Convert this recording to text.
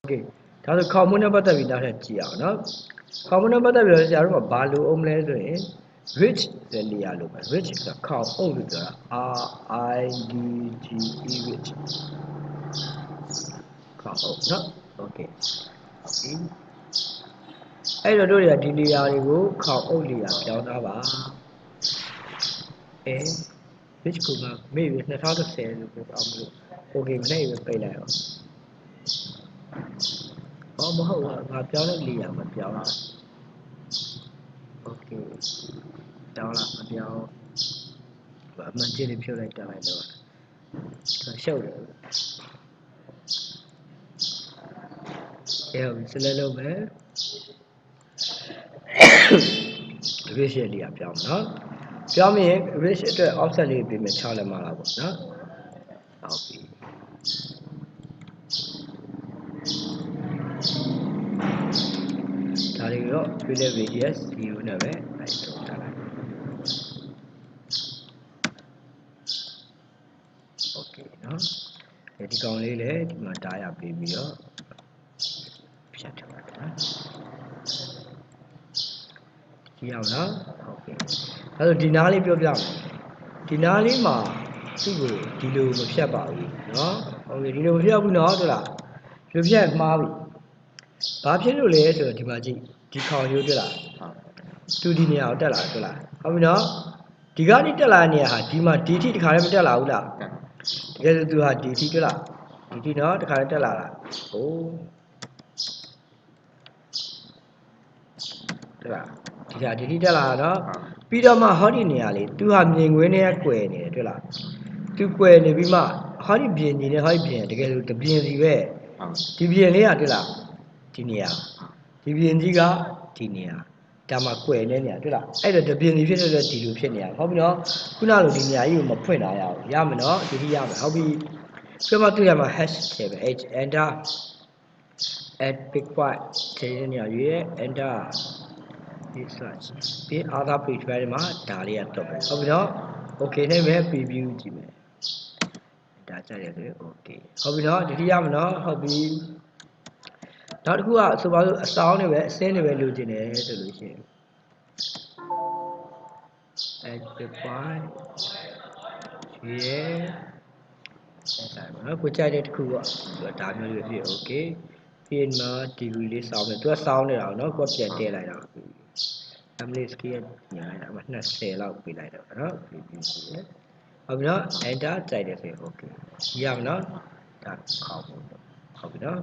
Okay. That's a common about the Vida. Common about the Vida, Balu Omle, rich the Lialu, rich the cow over the RIDGE rich. Cow, no? Okay. Okay. I don't know that Dilia cow only a Piana. Eh? Which could maybe it's not how to say it. Okay, maybe pay now. Oh, my piano Lia, my piano. Okay. Down up my but I'm jelly pure like that. I know. Show them. Yeah, it's a little bit. Visually, I'm young, no? Tell me, wish it obviously be my child and my love, no? Okay. Telling you, really, yes, you never. I don't tell you. Okay, no? It's only late, my tire baby. Shut up. See how now? Okay. Hello, Dinali, Dinali ma, Dilo, Shabawi, no? Okay, Dilo, no, you have Mavi. Papier, later, Dimaji, Dicon, you do that. 2D နေရာကိုတက်လာတယ်ဟုတ်လားဟုတ်ပြီနော်ဒီကနေတက်လာတဲ့နေရာဟာဒီမှာ DT တခါလည်းမတက်လာဘူးလားတကယ်ဆိုသူဟာ DT တွေ့လား DT နော်တခါလည်းတက်လာတာဟိုးတွေ့လားဒီဟာ DT တက်လာတာနော်ပြီးတော့မှဟောဒီနေရာလေးသူဟာမြင်ကွင်းထဲကွယ်နေတယ်တွေ့လားသူကွယ်နေပြီးမှဟောဒီပြင်နေတယ်ဟောဒီပြင်တကယ်ဆိုတပြင်စီပဲဒီပြင်လေးကတွေ့လားဒီနေရာဒီပြင်ကြီးကဒီနေရာဒါမှကွယ်နေနေတွေ့လားအဲ့တော့တပြင်စီဖြစ်တဲ့ဒီလိုဖြစ်နေရဟုတ်ပြီနော်ခုနလိုဒီနေရာကြီးကိုမဖွင့်တာရအောင်ရမယ်နော်ဒီရမယ်ဟုတ်ပြီပြမတွေ့ရမှာ hash ထည့်ပဲ h enter add big white ထည့်နေရရွေး enter this search ပြီး other page ပဲဒီမှာဒါလေးကတော့ပဲဟုတ်ပြီနော် okay နဲ့ပဲ preview ကြည့်မယ်ဒါကြရတယ်ဆို okay ဟုတ်ပြီနော်ဒီရမယ်နော်ဟုတ်ပြီနောက်တစ်ခုကဆိုပါစို့အစောင်းတွေပဲအစင်းတွေပဲလိုချင်တယ်ဆိုလို့ရှိရင် add big white ရွေးအဲ့ဒါနော်ကိုကြိုက်တဲ့တစ်ခုပေါ့ဒါမျိုးလေးဖြစ် okay ပြီးမှ degree လေးစောင်းတယ်သူကစောင်းနေတာနော်ကိုပြန်ထည့်လိုက်တာFamily scale ညာအမ20လောက်ပေးလိုက်တော့နော်ပြီးပြီဟုတ်ပြီနော် enter ကြိုက်တယ်ဆို okay ရမနော်ဒါခေါက်ဟုတ်ပြီနော်